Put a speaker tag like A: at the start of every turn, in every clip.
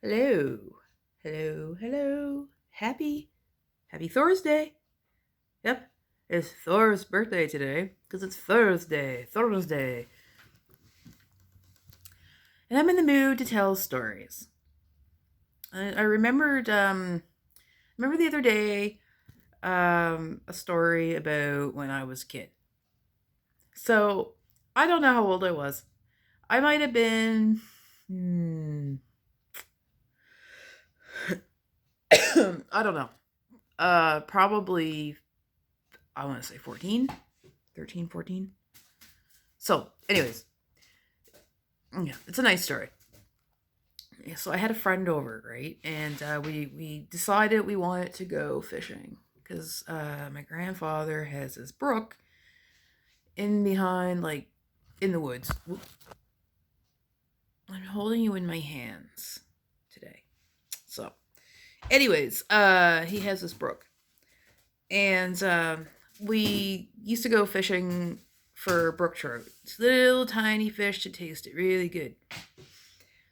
A: Hello. Hello, hello. Happy Thursday. Yep. It's Thor's birthday today because it's Thursday. And I'm in the mood to tell stories. I remember the other day a story about when I was a kid. So, I don't know how old I was. I might have been I don't know. Probably I want to say 14, 13, 14. So, anyways, yeah, it's a nice story. Yeah, so I had a friend over, right? And we decided we wanted to go fishing because my grandfather has this brook in behind, like, in the woods. I'm holding you in my hands today. So, anyways, he has this brook. And we used to go fishing for brook trout. It's little tiny fish to taste it really good.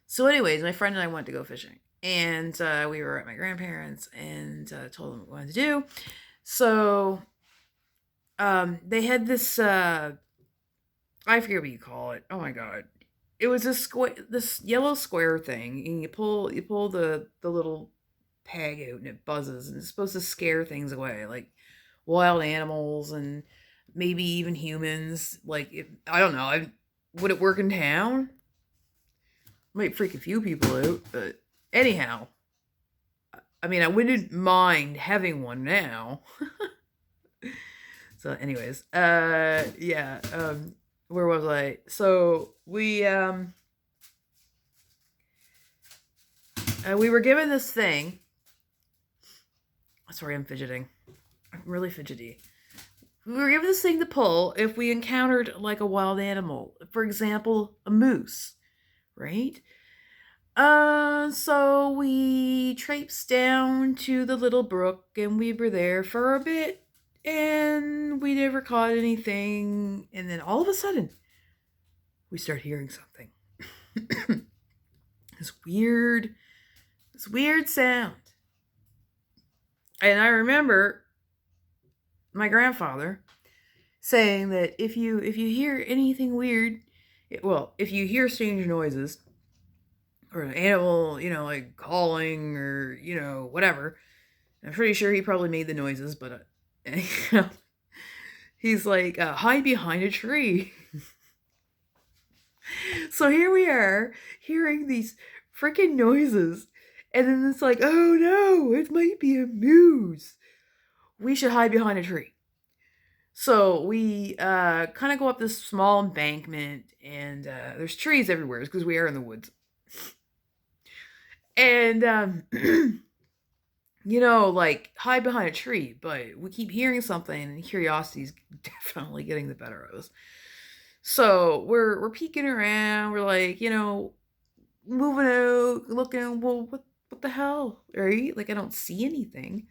A: So, anyways, my friend and I went to go fishing. And we were at my grandparents and told them what we wanted to do. So, they had this, I forget what you call it. Oh my god. It was this yellow square thing, and you pull the little peg out, and it buzzes, and it's supposed to scare things away, like wild animals and maybe even humans. Like, I don't know, would it work in town? Might freak a few people out, but anyhow, I mean, I wouldn't mind having one now. So, anyways, yeah, where was I? So we were given this thing. Sorry, I'm fidgeting. I'm really fidgety. We were given this thing to pull if we encountered like a wild animal. For example, a moose, right? So we traipsed down to the little brook and we were there for a bit and we never caught anything. And then all of a sudden, we start hearing something. this weird, this weird sound. And I remember my grandfather saying that if you hear anything weird, if you hear strange noises or an animal, like calling or whatever, I'm pretty sure he probably made the noises, but he's like, hide behind a tree. So here we are hearing these freaking noises, and then it's like, oh no, it might be a moose. We should hide behind a tree. So we kind of go up this small embankment, and there's trees everywhere because we are in the woods. And, like, hide behind a tree, but we keep hearing something, and curiosity's definitely getting the better of us. So we're peeking around, we're like, moving out, looking, well, what the hell, right? Like, I don't see anything.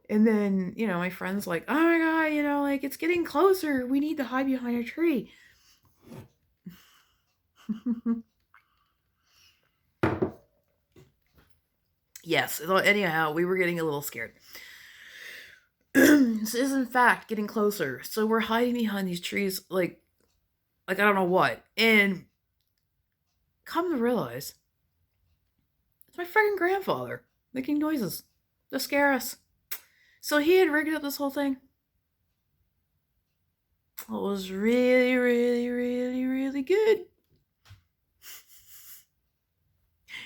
A: And then, my friend's like, oh my god, like, it's getting closer. We need to hide behind a tree. Yes, anyhow, we were getting a little scared. This is, in fact, getting closer. So we're hiding behind these trees, like I don't know what. And come to realize, it's my freaking grandfather making noises to scare us. So he had rigged up this whole thing. It was really, really, really, really good.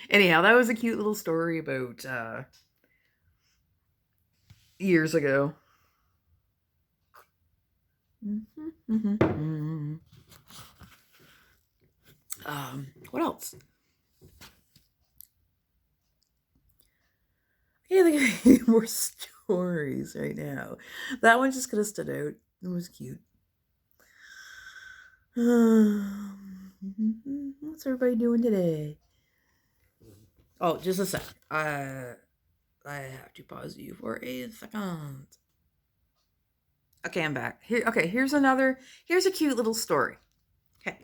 A: Anyhow, that was a cute little story about years ago. What else? Yeah, like more stories right now. That one just kind of stood out. It was cute. What's everybody doing today? Oh, just a sec. I have to pause you for a second. Okay, I'm back. Here's a cute little story. Okay.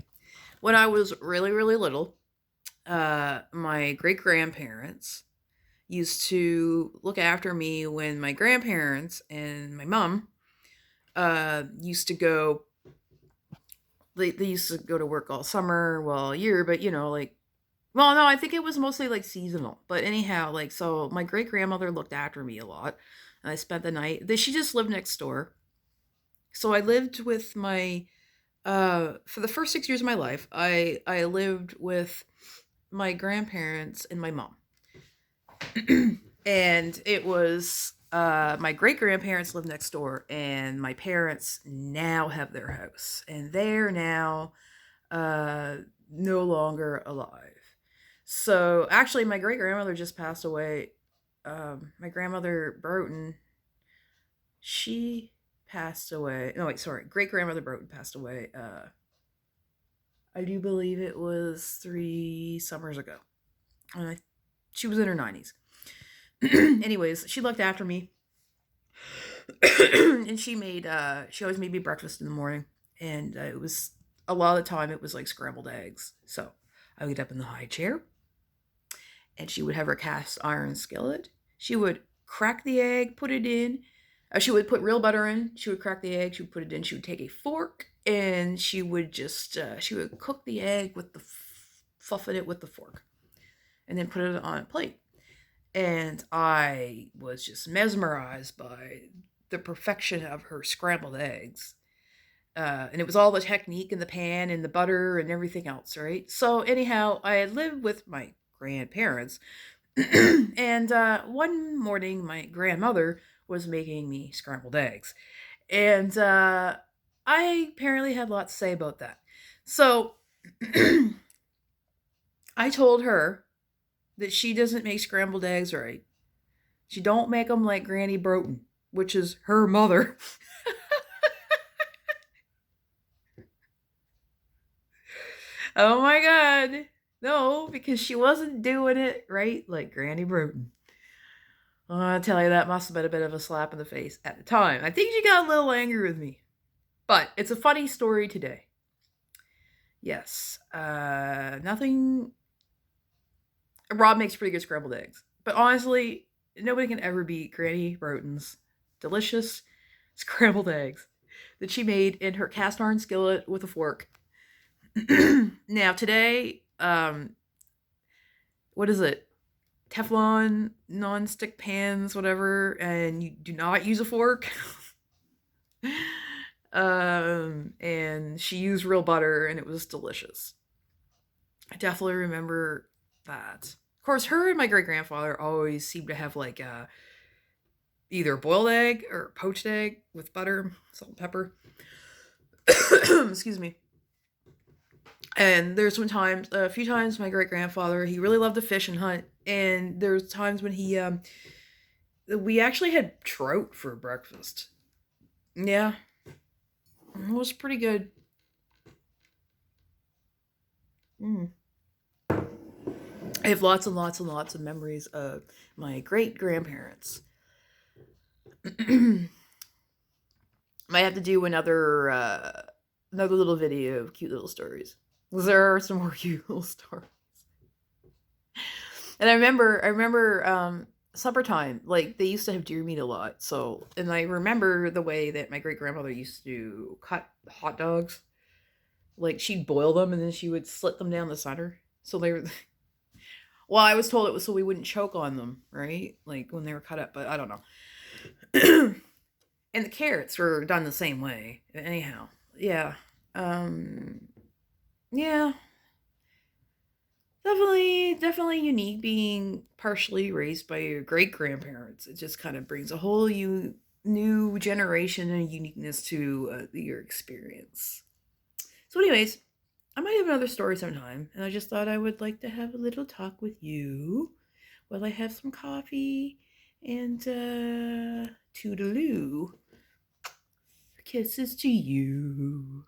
A: When I was really, really little, my great grandparents used to look after me when my grandparents and my mom used to go. They used to go to work all summer, well, all year, but like, well, no, I think it was mostly like seasonal. But anyhow, like, so my great grandmother looked after me a lot. And I spent the night. She just lived next door. So I lived with my for the first 6 years of my life, I lived with my grandparents and my mom. And it was my great grandparents lived next door, and my parents now have their house, and they're now uh, no longer alive. So actually, my great grandmother just passed away. My grandmother Broughton, she passed away. No, wait, sorry. Great grandmother Broughton passed away. I do believe it was 3 summers ago. Uh, she was in her 90s. Anyways, she looked after me. And she always made me breakfast in the morning. And it was, a lot of the time, it was like scrambled eggs. So I would get up in the high chair, and she would have her cast iron skillet. She would crack the egg, put it in. She would put real butter in. She would crack the egg. She would put it in. She would take a fork, and she would she would cook the egg with fluff it with the fork, and then put it on a plate. And I was just mesmerized by the perfection of her scrambled eggs. And it was all the technique in the pan and the butter and everything else, right? So anyhow, I had lived with my grandparents. And one morning, my grandmother was making me scrambled eggs. And I apparently had lots to say about that. So I told her that she doesn't make scrambled eggs right. She don't make them like Granny Broughton, which is her mother. Oh my god. No, because she wasn't doing it right like Granny Broughton. I'll tell you, that must have been a bit of a slap in the face at the time. I think she got a little angry with me. But it's a funny story today. Yes. Nothing. Rob makes pretty good scrambled eggs. But honestly, nobody can ever beat Granny Broughton's delicious scrambled eggs that she made in her cast iron skillet with a fork. Now, today, what is it? Teflon non-stick pans, whatever, and you do not use a fork. And she used real butter, and it was delicious. I definitely remember that. Of course, her and my great grandfather always seemed to have like either boiled egg or poached egg with butter, salt, and pepper. Excuse me. And there's a few times, my great grandfather, he really loved to fish and hunt, and there's times when we actually had trout for breakfast. Yeah, it was pretty good. Mm. I have lots and lots and lots of memories of my great grandparents. Might have to do another little video of cute little stories. There are some more cute little stories. And I remember supper time. Like, they used to have deer meat a lot. So, and I remember the way that my great grandmother used to cut hot dogs. Like, she'd boil them and then she would slit them down the center. So they were. Well, I was told it was so we wouldn't choke on them, right? Like when they were cut up, but I don't know. And the carrots were done the same way. Anyhow, yeah. Um, yeah. Definitely unique being partially raised by your great grandparents. It just kind of brings a whole new generation and uniqueness to your experience. So, anyways, I might have another story sometime, and I just thought I would like to have a little talk with you while I have some coffee and toodaloo. Kisses to you.